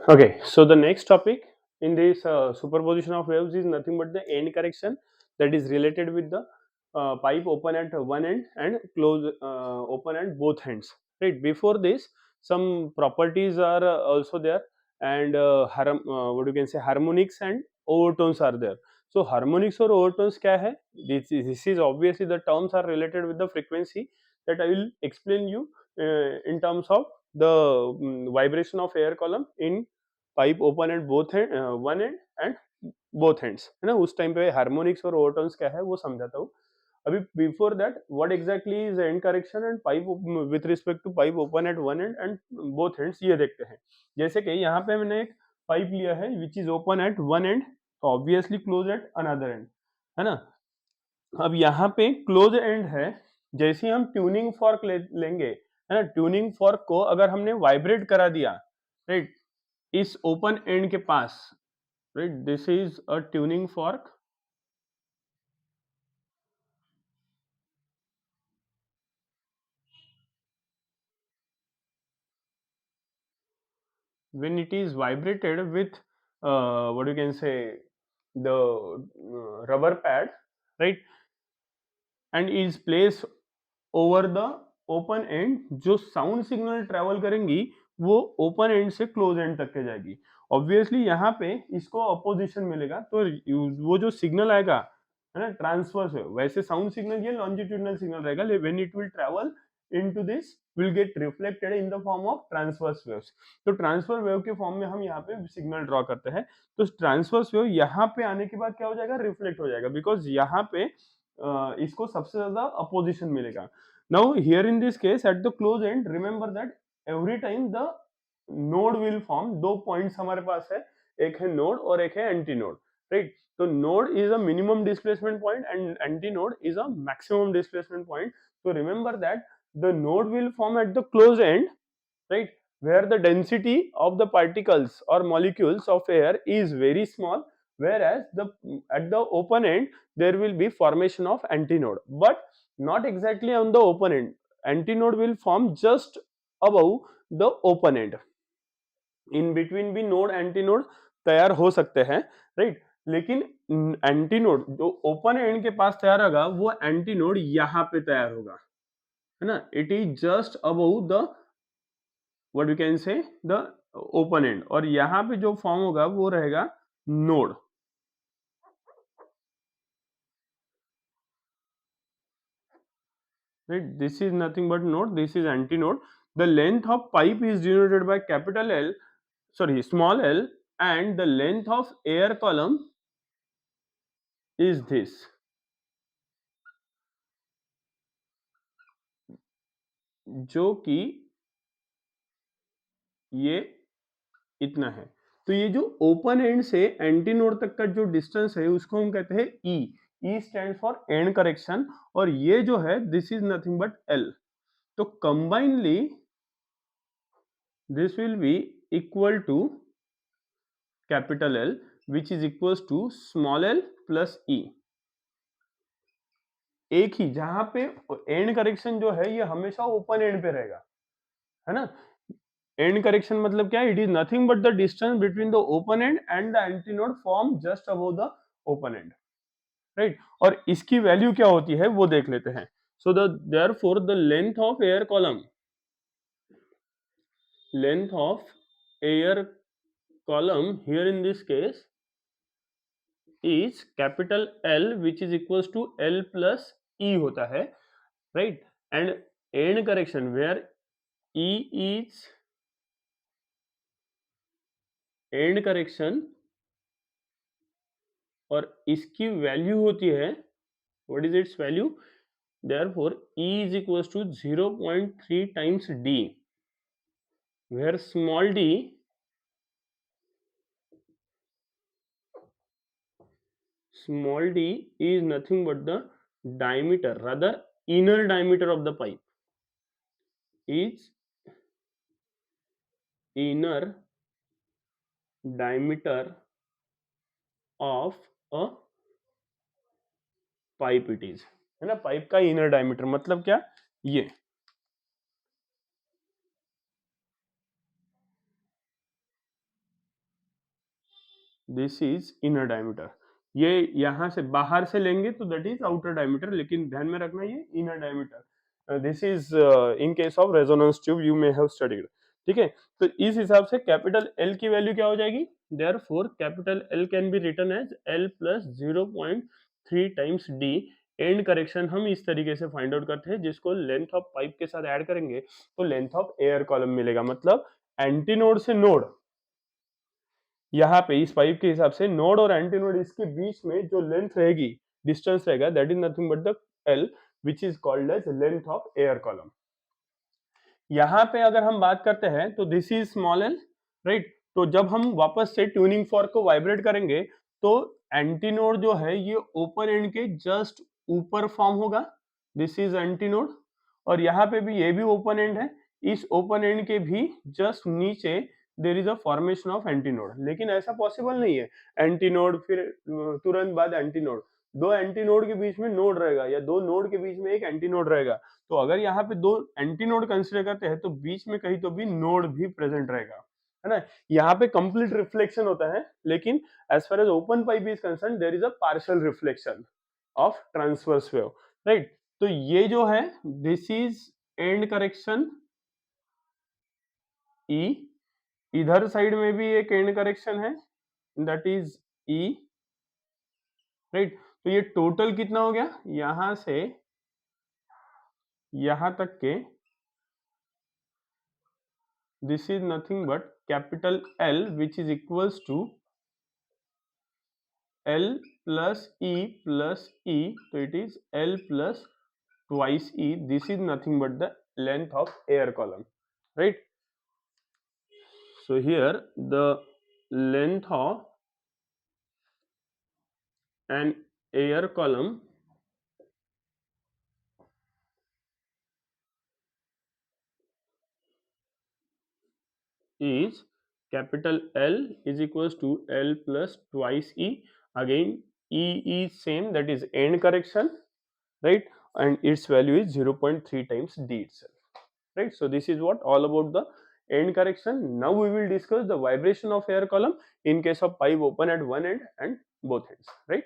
Okay, so the next topic in this superposition of waves is nothing but the end correction, that is related with the pipe open at one end and close open at both ends. Right. Before this, some properties are also there, and what you can say, harmonics and overtones are there. So harmonics or overtones क्या है? This is obviously the terms are related with the frequency that I will explain you in terms of the vibration of air column in pipe open at both and one and both ends, है ना. उस time पे harmonics और overtones क्या है वो समझाता हूँ. अभी before that what exactly is end correction and pipe with respect to pipe open at one end and both ends, ये देखते हैं. जैसे कि यहाँ पे मैंने एक पाइप लिया है which is open at one and, obviously close at another and, है ना. अब यहाँ पे क्लोज एंड है. जैसे हम ट्यूनिंग फॉर्क लेंगे, है ना, ट्यूनिंग फॉर्क को अगर हमने वाइब्रेट करा दिया, राइट, इस ओपन एंड के पास, right, this is a tuning fork. When it is vibrated with what you can say, the rubber pad, right, and is placed over the open and, जो sound signal travel करेंगी वो open end से close and तक के जाएगी. Obviously यहाँ पे इसको अपोजिशन मिलेगा, तो वो जो सिग्नल आएगा, है ना, ट्रांसवर्स है. वैसे साउंड सिग्नल ये लॉन्जिट्यूडनल सिग्नल रहेगा, when it will travel into this will get reflected in the form of transverse waves. तो ट्रांसफर वेव के फॉर्म में हम यहाँ पे सिग्नल ड्रॉ करते हैं. तो ट्रांसवर्स वेव यहाँ पे आने के बाद क्या हो जाएगा, रिफ्लेक्ट हो जाएगा, बिकॉज यहाँ पे इसको सबसे ज्यादा अपोजिशन मिलेगा. Now here in this case at the close end, remember that every time the node will form. दो points हमारे पास है, एक है node और एक है anti node, right. तो node is a minimum displacement point and anti node is a maximum displacement point. So remember that the node will form at the close end, right, where the density of the particles or molecules of air is very small, whereas the at the open end there will be formation of antinode, but not exactly on the open end. Antinode will form just above the open end. In between भी node antinode तैयार हो सकते हैं, right. लेकिन antinode जो open end के पास तैयार होगा वो एंटीनोड यहाँ पे तैयार होगा, है ना. It is just above the what you can say the open and, और यहाँ पे जो फॉर्म होगा वो रहेगा node. Right, this is nothing but node, this is antinode. The length of pipe is denoted by capital L, sorry, small l, and the length of air column is this, जो कि ये इतना है. तो ये जो ओपन एंड से antinode तक का जो डिस्टेंस है उसको हम कहते हैं E. E stand for end correction, और ये जो है this is nothing but L. तो combinedly this will be equal to capital L, which is equals to small l plus e. एक ही, जहां पे एंड करेक्शन जो है ये हमेशा ओपन एंड पे रहेगा, है ना. एंड करेक्शन मतलब क्या है, it is nothing but the distance between the open and and the antinode form just above the open and, right. और इसकी वैल्यू क्या होती है वो देख लेते हैं. So therefore the length of air column, length of air column here in this case is capital L, which is equals to L plus E होता है, right. and end correction where E is end correction, और इसकी value होती है, what is its value, therefore E is equals to 0.3 times D, where small d is nothing but the diameter, rather inner diameter of the pipe is inner diameter of a pipe. It is, है ना, pipe का inner diameter मतलब क्या, ये. This is inner diameter. ये यहाँ से बाहर से लेंगे तो दैट इज आउटर डायमीटर, लेकिन ध्यान में रखना ये inner diameter. This is in case of resonance tube you may have studied. ठीक है, तो इस हिसाब से कैपिटल एल की वैल्यू क्या हो जाएगी, therefore capital L can be written as L plus 0.3 times D. End correction हम इस तरीके से फाइंड आउट करते हैं, जिसको लेंथ ऑफ पाइप के साथ ऐड करेंगे तो लेंथ ऑफ एयर कॉलम मिलेगा। मतलब एंटीनोड से नोड, यहाँ पे इस पाइप के हिसाब से नोड और एंटीनोड इसके बीच में जो लेंथ रहेगी, डिस्टेंस रहेगा, that is nothing but the L which is called as length of air column. यहाँ पे अगर हम बात करते हैं तो this is small L, right. तो जब हम वापस से ट्यूनिंग फॉर्क को वाइब्रेट करेंगे तो एंटीनोड जो है ये ओपन एंड के जस्ट ऊपर फॉर्म होगा, दिस इज एंटीनोड। और यहाँ पे भी ये भी ओपन एंड है, इस ओपन एंड के भी जस्ट नीचे there is a formation of antinode. लेकिन ऐसा पॉसिबल नहीं है, एंटीनोड फिर तुरंत बाद एंटीनोड, दो एंटीनोड के बीच में नोड रहेगा या दो नोड के बीच में एक एंटीनोड रहेगा। तो अगर यहाँ पे दो एंटीनोड कंसीडर करते हैं तो बीच में कहीं तो भी नोड भी प्रेजेंट रहेगा, है ना। यहाँ पे कंप्लीट रिफ्लेक्शन होता है, लेकिन as far as open pipe is concern there is a partial reflection of transverse wave, right. तो ये जो है this is end correction E, इधर साइड में भी एक एंड करेक्शन है दैट इज ई, राइट। तो ये टोटल कितना हो गया, यहां से यहां तक के this is nothing but capital L which is equals to L plus E, so it is L plus twice E. This is nothing but the length of air column, right? So here the length of an air column is capital L is equals to L plus twice E. Again E is same, that is end correction, right, and its value is 0.3 times D itself, right. So this is what all about the end correction. Now we will discuss the vibration of air column in case of pipe open at one end and both ends, right.